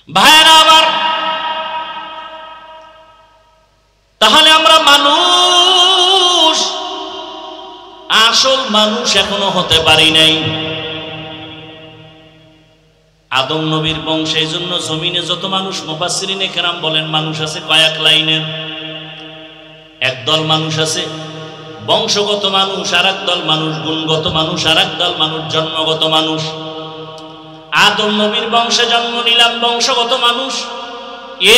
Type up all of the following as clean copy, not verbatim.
ভাইরা আবার, তাহলে আমরা মানুষ, আসল মানুষ এখনো হতে পারি নাই। আদম নবীর বংশে, এই জন্য জমিনে যত মানুষ, মুফাসসিরিনে কেরাম বলেন মানুষ আছে কয়েক লাইনের। একদল মানুষ আছে বংশগত মানুষ, আর একদল মানুষ গুণগত মানুষ, আর একদল মানুষ জন্মগত মানুষ। আদম নবীর বংশে জন্ম নিলাম, বংশগত মানুষ,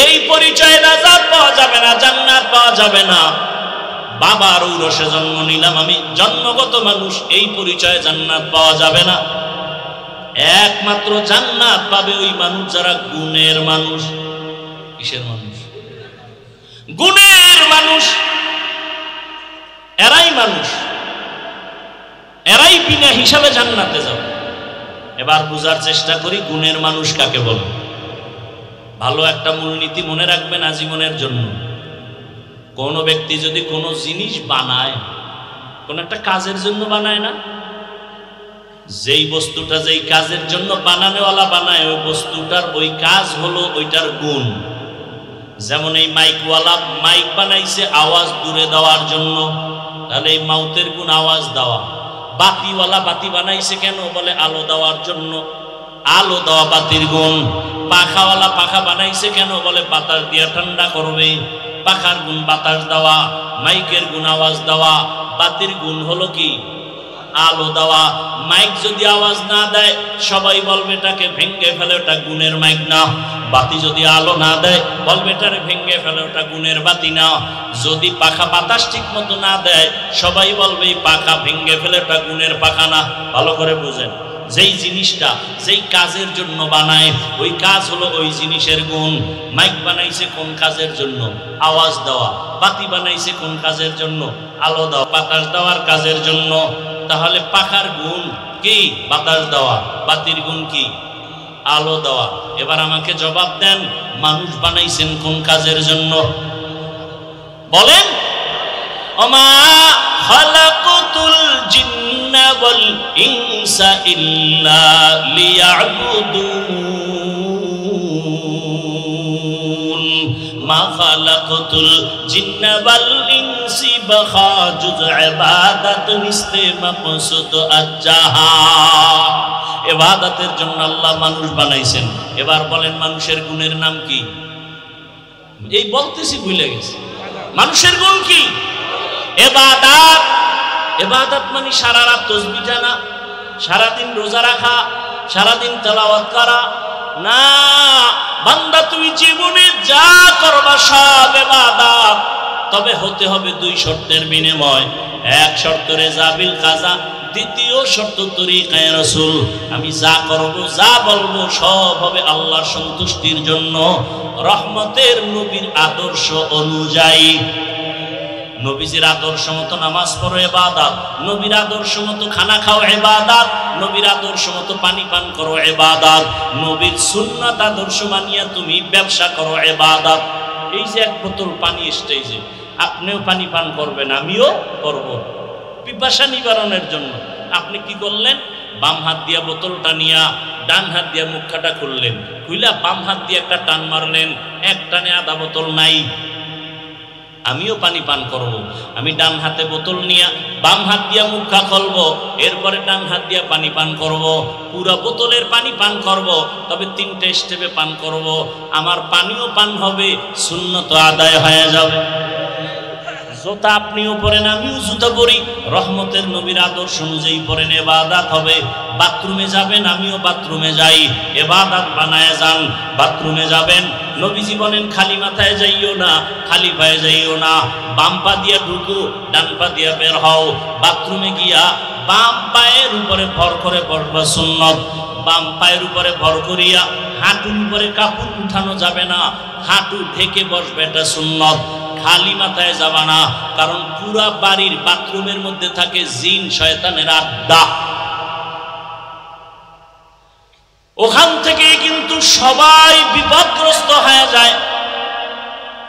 এই পরিচয় রাজাত পাওয়া যাবে না, জান্নাত পাওয়া যাবে না। বাবার ঔরসে জন্ম নিলাম আমি, জন্মগত মানুষ, এই পরিচয় জান্নাত পাওয়া যাবে না। একমাত্র জান্নাত পাবে ওই মানুষ যারা গুণের মানুষ। কিসের মানুষ? গুণের মানুষ। এরাই মানুষ, এরাই বিনা হিসাবে জান্নাতে যাবে। এবার বুঝার চেষ্টা করি গুণের মানুষ কাকে বলে। ভালো একটা মূলনীতি মনে রাখবেন আজীবনের জন্য। কোন ব্যক্তি যদি কোনো জিনিস বানায়, কোন একটা কাজের জন্য বানায় না, যেই বস্তুটা যেই কাজের জন্য বানানোওয়ালা বানায়, ওই বস্তুটার ওই কাজ হলো ওইটার গুণ। যেমন এই মাইকওয়ালা মাইক বানাইছে আওয়াজ দূরে দেওয়ার জন্য, তাহলে এই মাউথের গুণ আওয়াজ দেওয়া। বাতিওয়ালা বাতি বানাইছে কেন? বলে আলো দেওয়ার জন্য, আলো দেওয়া বাতির গুণ। পাখাওয়ালা পাখা বানাইছে কেন? বলে বাতাস দিয়ে ঠান্ডা করবে, পাখার গুণ বাতাস দেওয়া। মাইকের গুণ আওয়াজ দেওয়া, বাতির গুণ হলো কি? আলো দেওয়া। মাইক যদি আওয়াজ না দেয় সবাই বলবে এটাকে ভেঙ্গে ফেলে, ওটা গুণের মাইক না। বাতি যদি আলো না দেয় বলবে এটারে ভেঙ্গে ফেলে, ওটা গুণের বাতি না। যদি পাখা বাতাস ঠিক মতো না দেয় সবাই বলবে এই পাখা ভেঙ্গে ফেলে, ওটা গুণের পাখা না। ভালো করে বুঝেন, যেই জিনিসটা যেই কাজের জন্য বানায় ওই কাজ হলো ওই জিনিসের গুণ। মাইক বানাইছে কোন কাজের জন্য? আওয়াজ দেওয়া। বাতি বানাইছে কোন কাজের জন্য? আলো দেওয়া, বাতাস দেওয়ার কাজের জন্য। তাহলে পাখার গুণ কি? বাতাস দেওয়া। বাতির গুণ কি? আলো দেওয়া। এবার আমাকে জবাব দেন, মানুষ বানাইছেন কোন কাজের জন্য? বলেন। ওমা খালাকাতুল জিন্না ওয়াল ইনসা ইল্লা লিয়াবুদুন। মা খালাকাতুল জিন্না ওয়াল ইনসি বাখাজুজ ইবাদাতুন ইস্তেমাকসুদ আজ্জাহা। ইবাদতের জন্য আল্লাহ মানুষ বানাইছেন। এবার বলেন মানুষের গুণের নাম কি? এই বলতেছি ভুলে গেছি। মানুষের গুণ কি? ইবাদত। ইবাদত মানে সারা রাত তাসবিহ জানা, সারাদিন রোজা রাখা, সারাদিন তেলাওয়াত করা না। বান্দা তুই জীবনে যা করবা সব ইবাদত, তবে হতে হবে দুই শর্তের বিনিময়। এক শর্ত রেজা বিল কাজা, দ্বিতীয় শর্ত তরিকায়ে রাসূল। আমি যা করব যা বলবো সব হবে আল্লাহর সন্তুষ্টির জন্য, রহমতের নবীর আদর্শ অনুযায়ী। নবীজির আদর্শ মতো নামাজ পড়ো ইবাদত, নবীর আদর্শ মতো খানা খাও ইবাদত, নবীর আদর্শ মতো পানি পান করো ইবাদত, নবীর সুন্নাত আদর্শ মানিয়া তুমি ব্যবসা করো ইবাদত। এই যে এক বোতল পানি স্টেজে, আপনিও পানি পান করবেন, আমিও করব পিপাসা নিবারণের জন্য। আপনি কি করলেন? বাম হাত দিয়া বোতলটা নিয়া ডান হাত দিয়া মুখটা খুললেন, খুইলা বাম হাত দিয়ে একটা টান মারলেন, এক টানে আধা বোতল নাই। আমিও পানি পান করব। আমি ডান হাতে বোতল নিয়া বাম হাত দিয়া মুখা খুলবো, এরপরে ডান হাত দিয়া পানি পান করব। পুরা বোতলের পানি পান করব, তবে তিনটে স্টেপে পান করব। আমার পানিও পান হবে, সুন্নত আদায় হয়ে যাবে। জুতা আপনিও পরেন, আমিও জুতা পরি, রহমতের নবীর আদর্শ অনুযায়ী পরেন, ইবাদত হবে। বাথরুমে যাবেন, আমিও বাথরুমে যাই, ইবাদত বানায় যান। বাথরুমে যাবেন, নবীজি বলেন খালি মাথায় যাইও না, খালি পায়ে যাইও না, বাম পা দিয়া ঢুকো, ডান পা দিয়া বের হও। বাথরুমে গিয়া বাম পায়ের উপরে ভর করে বসবা সুন্নত। বাম পায়ের উপরে ভর করিয়া হাঁটুর উপরে কাপড় উঠানো যাবে না, হাঁটু ঢেকে বসবে, এটা সুন্নত। খালি মাথায় যাবা না, কারণ পুরা বাড়ির বাথরুমের মধ্যে থাকে জিন শয়তানের আড্ডা। ওখান থেকে কিন্তু সবাই বিপদগ্রস্ত হয়ে যায়,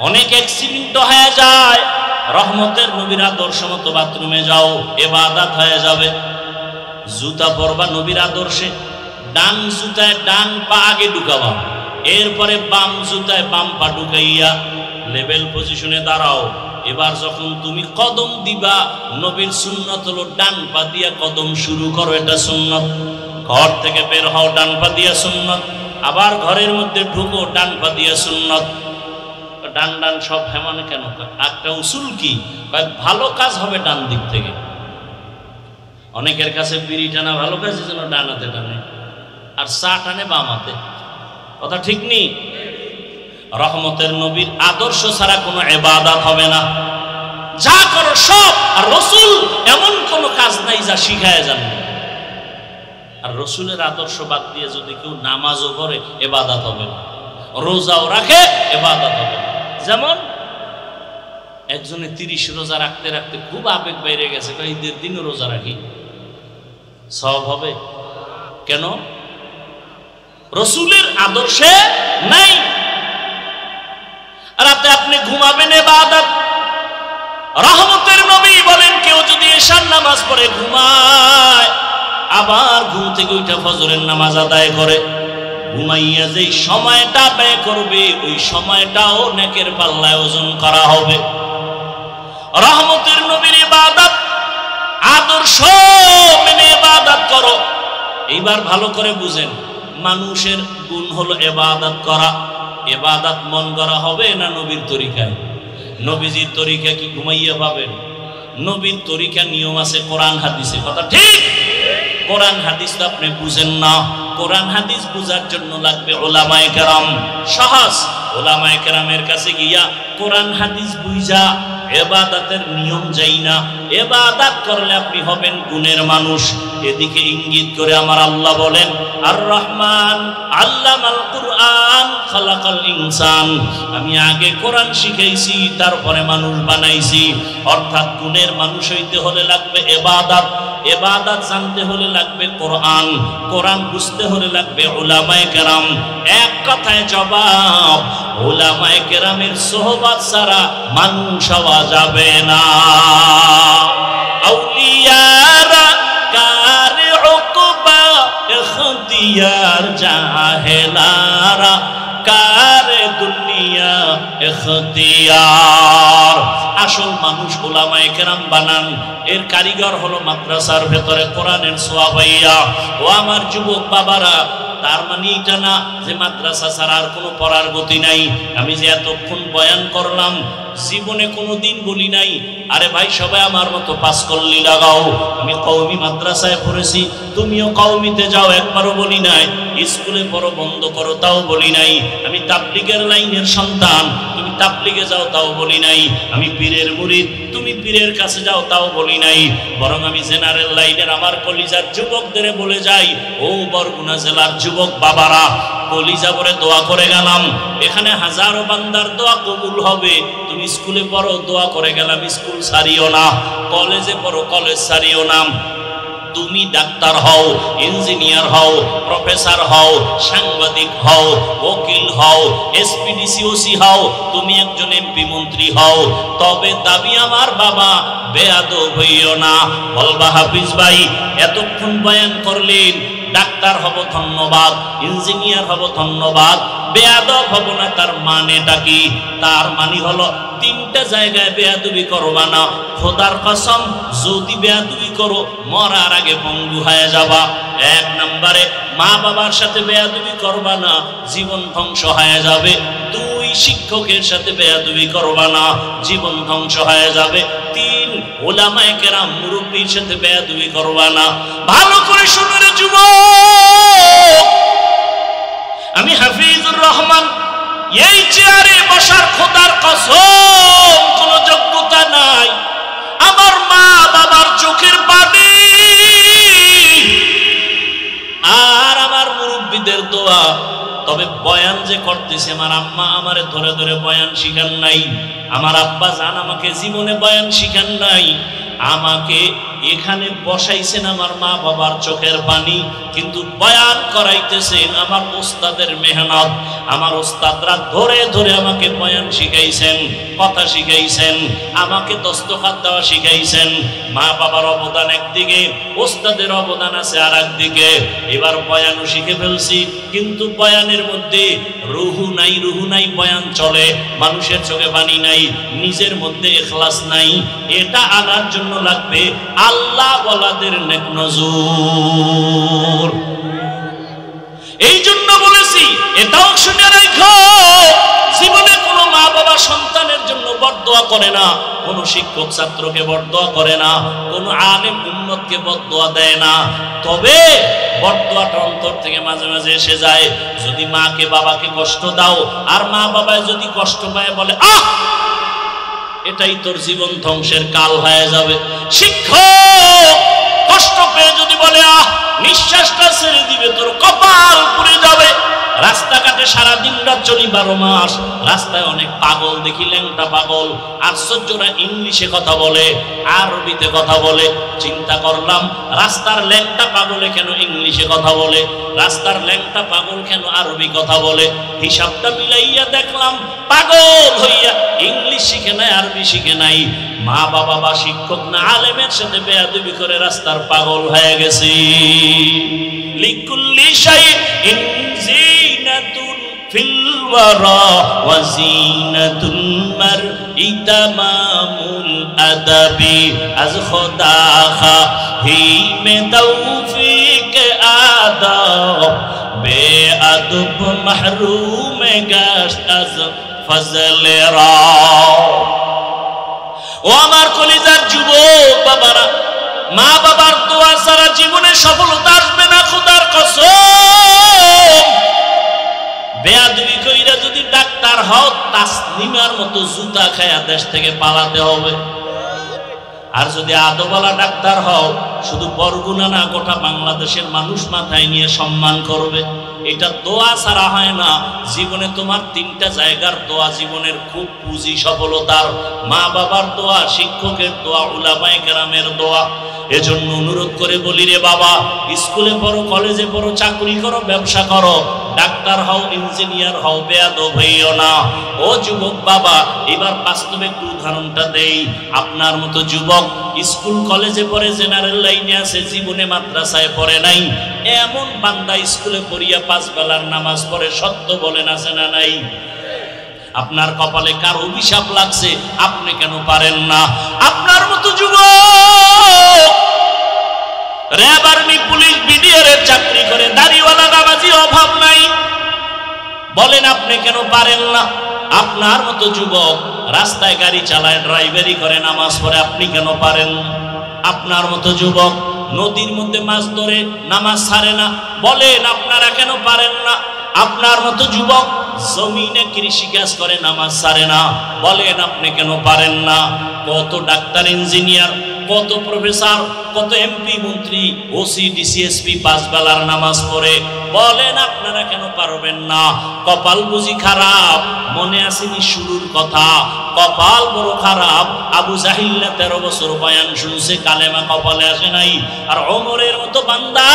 অনেক অ্যাক্সিডেন্ট হয়ে যায়। রহমতের নবীর আদর্শ মতো বাথরুমে যাও, ইবাদত হয়ে যাবে। জুতা পরবা নবীর আদর্শে, ডান জুতায় ডান পা আগে ঢুকাবা, এরপরে বাম জুতায় বাম পা ঢুকাইয়া লেভেল পজিশনে দাঁড়াও। এবার যখন তুমি কদম দিবা, নবীর সুন্নত হলো ডান পা দিয়া কদম শুরু করো, এটা সুন্নত। ঘর থেকে বের হও ডান পা দিয়া সুন্নত, আবার ঘরের মধ্যে ঢুকো ডান পা দিয়া সুন্নত। ডান ডান সব হেমানে কেন? একটা উসুল কি, ভালো কাজ হবে ডান দিক থেকে। অনেকের কাছে বিড়ি টানা ভালো কাজ, যেন ডান হাতে টানে, আর চা টানে বাম হাতে। কথা ঠিক নেই? রহমতের নবীর আদর্শ ছাড়া কোনো ইবাদত হবে না। যা করো সব, আর রসুল এমন কোনো কাজ নাই যা শিখায় যান। আর রসুলের আদর্শ বাদ দিয়ে যদি কেউ নামাজও করে, ইবাদত হবে না। রোজাও রাখে, ইবাদত হবে না। যেমন একজনে 30 রোজা রাখতে রাখতে খুব আবেগ বাইরে গেছে, ঈদের দিনও রোজা রাখি, সব হবে কেন? রসুলের আদর্শে নাই। রাতে আপনি ঘুমাবেন, ইবাদত। রহমতের নবী বলেন, কেউ যদি এশার নামাজ পড়ে ঘুমায়, আবার ঘুম থেকে উঠে ফজরের নামাজ আদায় করে, ঘুমাইয়া যেই সময়টা ব্যয় করবে, ওই সময়টাও নেকের পাল্লায় ওজন করা হবে। রহমতের নবীর ইবাদত, আদর্শ মেনে ইবাদত করো। এইবার ভালো করে বুঝেন, মানুষের গুণ হলো ইবাদত করা। ইবাদত মন করা হবে না নবীর তরিকায়? নবীজির তরিকা কি ঘুমাইয়া পাবেন? নবীর তরিকা নিয়ম আছে কোরআন হাদিসে। কথা ঠিক? কোরআন হাদিস তো আপনি বুঝেন না। কোরআন হাদিস বুঝার জন্য লাগবে উলামায়ে কেরাম। সহজ, উলামায়ে কেরামের কাছে গিয়া কোরআন হাদিস বুঝা ইবাদতের নিয়ম যাই না। ইবাদত করলে আপনি হবেন গুণের মানুষ। এদিকে ইঙ্গিত করে আমার আল্লাহ বলেন, আর রহমান আল্লামাল কুরআন খালাকাল ইনসান। আমি আগে কোরআন শিখাইছি, তারপরে মানুষ বানাইছি। অর্থাৎ গুণের মানুষ হইতে হলে লাগবে ইবাদত, ইবাদত জানতে হলে লাগবে কোরআন, কোরআন বুঝতে হলে লাগবে উলামায়ে কেরাম। এক কথায় জবাব, উলামায়ে কেরামের সোহবত ছাড়া মানুষ হওয়া যাবে না। আউলিয়ারা কারে উকবা ইখতিয়ার, জাহেলারা কারে দুনিয়া ইখতিয়ার। আসল মানুষ উলামায়ে কেরাম বানান, এর কারিগর হলো মাদ্রাসার ভেতরে কোরআনের সোয়াবাইয়া। ও আমার যুবক বাবারা, তার মানে এটা না যে মাদ্রাসা ছাড়া আর কোনো পড়ার গতি নাই। আমি যে এতক্ষণ বয়ান করলাম, জীবনে কোনো দিন বলি নাই, আরে ভাই সবাই আমার মতো পাস করলি লাগাও। আমি কওমি মাদ্রাসায় পড়েছি, তুমিও কওমিতে যাও, একবারও বলি নাই। স্কুলে পড়ো বন্ধ করো, তাও বলি নাই। আমি তাবলিগের লাইনের সন্তান, তুমি তাবলিগে যাও, তাও বলি নাই। আমি পীরের মুরিদ, তুমি পীরের কাছে যাও, তাও বলি নাই। বরং আমি জেনারেল লাইনের আমার কলিজার যুবকদের বলে যাই, ও বরগুনা জেলার যুবক বাবারা, কলিজা করে দোয়া করে গেলাম, এখানে হাজারো বান্দার দোয়া কবুল হবে। তুমি স্কুলে পড়ো, দোয়া করে গেলাম, স্কুল ছাড়িও না। কলেজে পড়ো, কলেজ ছাড়িও না। তুমি ডাক্তার হও, ইঞ্জিনিয়ার হও, প্রফেসর হও, সাংবাদিক হও, ওকিল হও, এসপিডিসিওসি হও, তুমি একজন এমপি মন্ত্রী হও, তবে দাবি আমার বাবা বেয়াদব হইও না। বলবা হাফিজ ভাই এতক্ষণ বয়ান করলেন, ডাক্তার হব ধন্যবাদ, ইঞ্জিনিয়ার হব ধন্যবাদ, বেয়াদব হব না, তার মানেটা কি? তার মানে হলো তিনটা জায়গায় বেয়াদবি করবা না। খোদার কসম, যদি বেয়াদবি করো মরার আগে পঙ্গু হয়ে যাবা। এক নম্বরে মা বাবার সাথে বেয়াদবি করবা না, জীবন ধ্বংস হয়ে যাবে। দুই, শিক্ষকের সাথে বেয়াদবি করবা না, জীবন ধ্বংস হয়ে যাবে। তিন, উলামায়ে কেরাম মুরব্বির সাথে বেয়াদবি করবা না। ভালো করে শুনে রে যুবক, আমি হাফিজুর রহমান, এই চেয়ারে বসার খোদার কসম কোনো যোগ্যতা নাই। আমার মা বাবার চোখের পানি আর আমার মুরব্বীদের দোয়া। তবে বয়ান যে করতেছে, আমার আম্মা আমারে ধরে ধরে বয়ান শিখান নাই, আমার আব্বা জান আমাকে জীবনে বয়ান শিখান নাই। আমাকে এখানে বসাইছেন আমার মা বাবার চোখের পানি, কিন্তু বয়ান করাইতেছেন আমার ওস্তাদের মেহনত। আমার ওস্তাদরা ধরে ধরে আমাকে বয়ান শিখাইছেন, কথা শিখাইছেন, আমাকে দস্তখত দেওয়া শিখাইছেন। মা বাবার অবদান একদিকে, ওস্তাদের অবদান আছে আর একদিকে। এবার বয়ানও শিখে ফেলছি, কিন্তু বয়ানের মধ্যে রুহু নাই, বয়ান চলে, মানুষের চোখে পানি নাই, নিজের মধ্যে ইখলাস নাই। এটা আনার জন্য লাগবে আল্লাহ ওয়ালাদের নেক নজর। এই জন্য বলেছি, এটাও শুনে রাখো, জীবনে কোনো মা বাবা সন্তানের জন্য বরদোয়া করে না, কোনো শিক্ষক ছাত্রকে বরদোয়া করে না, কোনো আলেম উম্মতকে বরদোয়া দেয় না। তবে বরদোয়াটা অন্তর থেকে মাঝে মাঝে এসে যায়। যদি মাকে বাবাকে কষ্ট দাও, আর মা বাবায় যদি কষ্ট পায়, বলে আহ এটাই তোর জীবন ধ্বংসের কাল হয়ে যাবে। শিক্ষক কষ্ট পেয়ে যদি বলে আহ নিঃশ্বাসটা ছেড়ে দিবে, তোর কপাল পুড়ে যাবে। রাস্তাঘাটে সারাদিন রাত চলি 12 মাস, রাস্তায় অনেক পাগল দেখি, ল্যাংটা পাগল। আশ্চর্যরা ইংলিশে কথা বলে, আরবিতে কথা বলে। চিন্তা করলাম, রাস্তার ল্যাংটা পাগলে কেন ইংলিশে কথা বলে, রাস্তার ল্যাংটা পাগল কেন আরবি কথা বলে। হিসাবটা মিলাইয়া দেখলাম, পাগল হইয়া ইংলিশ শিখে নাই, আরবি শিখে নাই। মা বাবা বা শিক্ষক না আলেমের সাথে বেয়াদবি করে রাস্তার পাগল হয়ে গেছে। লিকুল্লি শাইইন জিনাতুন ফিল ওয়ারা ওয়া জিনাতুল মারই তামামুল আদাবি আজ খোদা খাহি মে তৌফিক আদব বেআদব মাহরুম গাশত আজ ফজলে রা। ও আমার কলিজার যুবক বাবারা, মা বাবার দোয়া ছাড়া জীবনে সফলতা আসবে না, খোদার কসম। বেয়াদবি কইরা যদি ডাক্তার হও, তাসলিমার মতো জুতা খায়া দেশ থেকে পালাতে হবে। আর যদি আদওয়ালা ডাক্তার হও, শুধু বরগুনা না, গোটা বাংলাদেশের মানুষ মাথায় নিয়ে সম্মান করবে। এটা দোয়া ছাড়া হয় না। জীবনে তোমার 3টা জায়গার দোয়া জীবনের খুব পুঁজি সফলতার: মা বাবার দোয়া, শিক্ষকের দোয়া, উলামায়ে কেরামের দোয়া। এজন্য অনুরোধ করে বলি রে বাবা, স্কুলে পড়ো, কলেজে পড়ো, চাকরি করো, ব্যবসা করো, ডাক্তার হও, ইঞ্জিনিয়ার হও, বেয়াদব হইও না। ও যুবক বাবা, এবার বাস্তবে একটু উদাহরণটা দেই। আপনার মতো যুবক স্কুল কলেজে পড়ে, জেনারেল লাইনে আছে, জীবনে মাদ্রাসায় পড়ে নাই, এমন বান্দা স্কুলে পড়িয়া 5 বেলার নামাজ পড়ে, সত্য বলেন আছে না নাই? আপনার কপালে কার অভিশাপ লাগছে, আপনি কেন পারেন না? আপনার মতো যুবক র‍্যাব, আর্মি, পুলিশ, বিডিআর এর চাকরি করে, দাড়িওয়ালা নামাজি অভাব নাই, বলেন আপনি কেন পারেন না? আপনার মতো যুবক রাস্তায় গাড়ি চালায়, ড্রাইভারি করে, নামাজ পড়ে, আপনি কেন পারেন? আপনার মতো যুবক নদীর মধ্যে মাছ ধরে, নামাজ ছাড়ে না, বলেন আপনারা কেন পারেন না? আপনার মতো যুবক জমিনে কৃষিকাজ করে, নামাজ ছাড়ে না, বলেন আপনি কেন পারেন না? কত ডাক্তার, ইঞ্জিনিয়ার, কত প্রফেসর, কত এমপি, মন্ত্রী, ওসি, ডিসিএসপি 5 বেলার নামাজ পড়ে, বলেন আপনারা কেন পারবেন না? কপাল বুঝি খারাপ? মনে আসেনি শুরুর কথা? কপাল বড় খারাপ। আবু জাহিল 13 বছর বয়ান শুনছে, কালেমা কপালে আসে নাই। আর ওমরের মতো বান্দা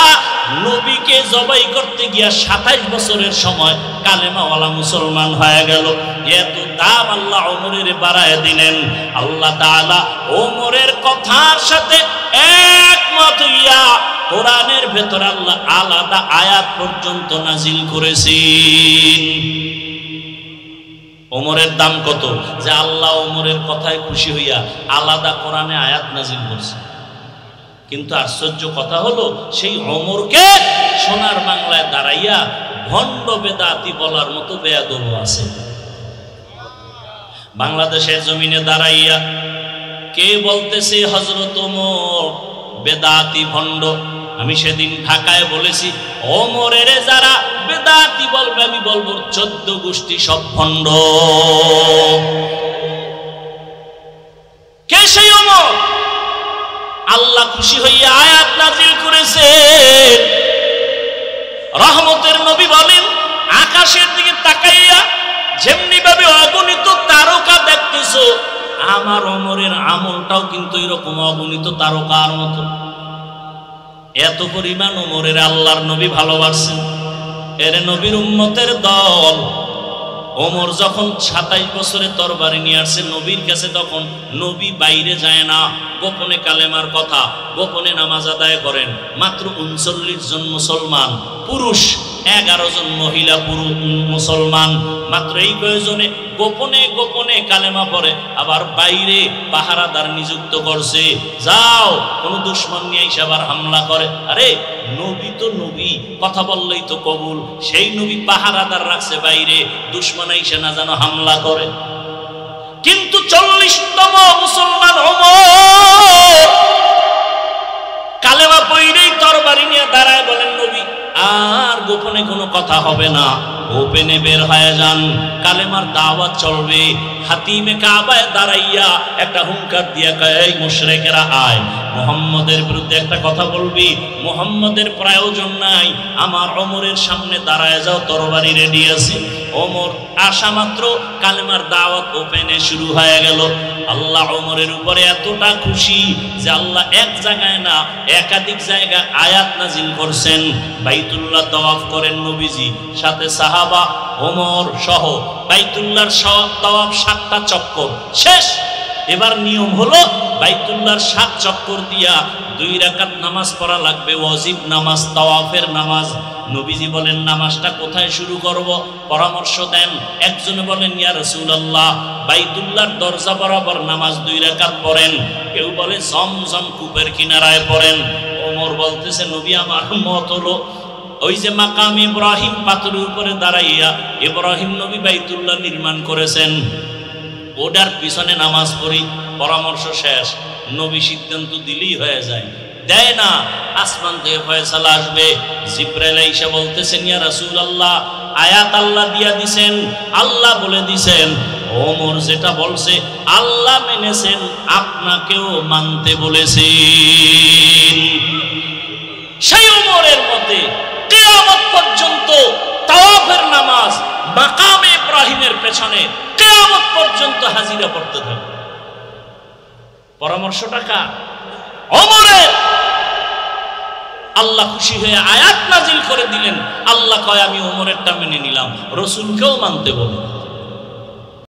নবীকে জবাই করতে গিয়া 27 বছরের সময় কালেমাওয়ালা মুসলমান হয়ে গেল। এত দাম আল্লাহ ওমরের বাড়ায় দিলেন। আল্লাহ তাআলা ওমরের কথার সাথে একমত হইয়া কোরআনের ভেতর আল্লাহ আলাদা আয়াত পর্যন্ত নাজিল করেছেন। ওমরের দাম কত যে আল্লাহ ওমরের কথায় খুশি হইয়া আলাদা কোরআনে আয়াত নাজিল করছে। কিন্তু আশ্চর্য কথা হলো, সেই ওমরকে সোনার বাংলায় দাঁড়াইয়া ভণ্ড বেদাতি বলার মতো বেয়াদব আছে। বাংলাদেশের জমিনে দাঁড়াইয়া কে বলতেছে হযরত ওমর বেদাতি, ভণ্ড? আমি সেদিন ঢাকায় বলেছি, ওমরের যারা বেদাতি বলবে, আমি বলবো 14 গোষ্ঠী সব ভণ্ড। কে সেই ওমর? আল্লাহ খুশি হইয়া আয়াত নাজিল করেছেন। রহমতের নবী বলেন, আকাশের দিকে তাকাইয়া যেমনি ভাবে অগণিত তারকা দেখতেছো, আমার ওমরের আমলটাও কিন্তু এরকম অগণিত তারকার মতো। এত পরিমাণ ওমরের আল্লাহর নবী ভালোবাসেন। এর নবীর উম্মতের দল। ওমর যখন 27 বছরে তরবারি নিয়ে আসছে নবীর কাছে, তখন নবী বাইরে যায় না, গোপনে কালেমার কথা, গোপনে নামাজ আদায় করেন। মাত্র 39 জন মুসলমান পুরুষ, 11 জন মহিলা পুরুষ মুসলমান, মাত্র এই কয়েকজনে গোপনে গোপনে কালেমা পড়ে। আবার বাইরে পাহারাদার নিযুক্ত করছে, যাও কোন দুশ্মন নিয়ে এসে আবার হামলা করে। আরে নবী তো নবী, কথা বললেই তো কবুল। সেই নবী পাহারাদার রাখছে বাইরে, দুশ্মন এসে না যেন হামলা করে। কিন্তু 40তম মুসলমান ওমর কালেমা পড়েই তরবারি নিয়ে দাঁড়ায়, বলেন নবী আর গোপনে কোনো কথা হবে না, ওপেনে বের হয়ে যান, কালেমার দাওয়াত চলবে। হাতিমে কাবায় দাঁড়াইয়া একটা হুঙ্কার দিয়া কয়, এই মুশরিকেরা আয়, মুহাম্মদের বিরুদ্ধে একটা কথা বলবি, মুহাম্মদের প্রয়োজন নাই, আমার ওমরের সামনে দাঁড়ায় যাও, তরবারি রেডি আছে। ওমর আসা মাত্র কালেমার দাওয়াত ওপেনে শুরু হয়ে গেল। আল্লাহ ওমরের উপরে এতটা খুশি যে আল্লাহ এক জায়গায় না একাধিক জায়গায় আয়াত নাজিল করছেন। বাইতুল্লাহ তাওয়াফ করেন নবীজি, সাথে সাহাবা, ওমর সহ বাইতুল্লাহর তাওয়াফ 7টা চক্কর শেষ। এবার নিয়ম হলো বাইতুল্লাহর 7 চক্কর দিয়া 2 রাকাত নামাজ পড়া লাগবে, ওয়াজিব নামাজ, তাওয়াফের নামাজ। নবীজি বলেন নামাজটা কোথায় শুরু করব? পরামর্শ দেন। একজনে বলেন ইয়া রাসূলুল্লাহ বাইতুল্লাহর দরজা বরাবর নামাজ 2 রাকাত পড়েন। কেউ বলে জমজম কূপের কিনারায় পড়েন। ওমর বলতেছে নবী আমার মত হলো ওই যে মাকাম ইব্রাহিম পাথরের উপরে দাঁড়াইয়া ইব্রাহিম নবী বাইতুল্লাহ নির্মাণ করেছেন, ওটার পিছনে নামাজ পড়ি। পরামর্শ শেষ, নবী সিদ্ধান্ত দিলেই হয়ে যায়, দেয় না। আসমান থেকে ফয়সালা আসবে। জিবরাইল এসে বলতেছেন ইয়া রাসূলুল্লাহ আয়াত আল্লাহ দিয়া দিছেন, আল্লাহ বলে দিছেন ওমর যেটা বলছে আল্লাহ মেনেছেন, আপনাকেও মানতে বলেছেন। সেই ওমরের মতে কিয়ামত পর্যন্ত তাওয়াফের নামাজ মাকামে ইব্রাহিমের পেছনে কিয়ামত পর্যন্ত হাজিরা পড়তে থাকবে। পরামর্শটা কার? ওমরের। আল্লাহ খুশি হয়ে আয়াত নাজিল করে দিলেন। আল্লাহ কয় আমি ওমরেরটা মেনে নিলাম, রাসূলকেও মানতে বলে।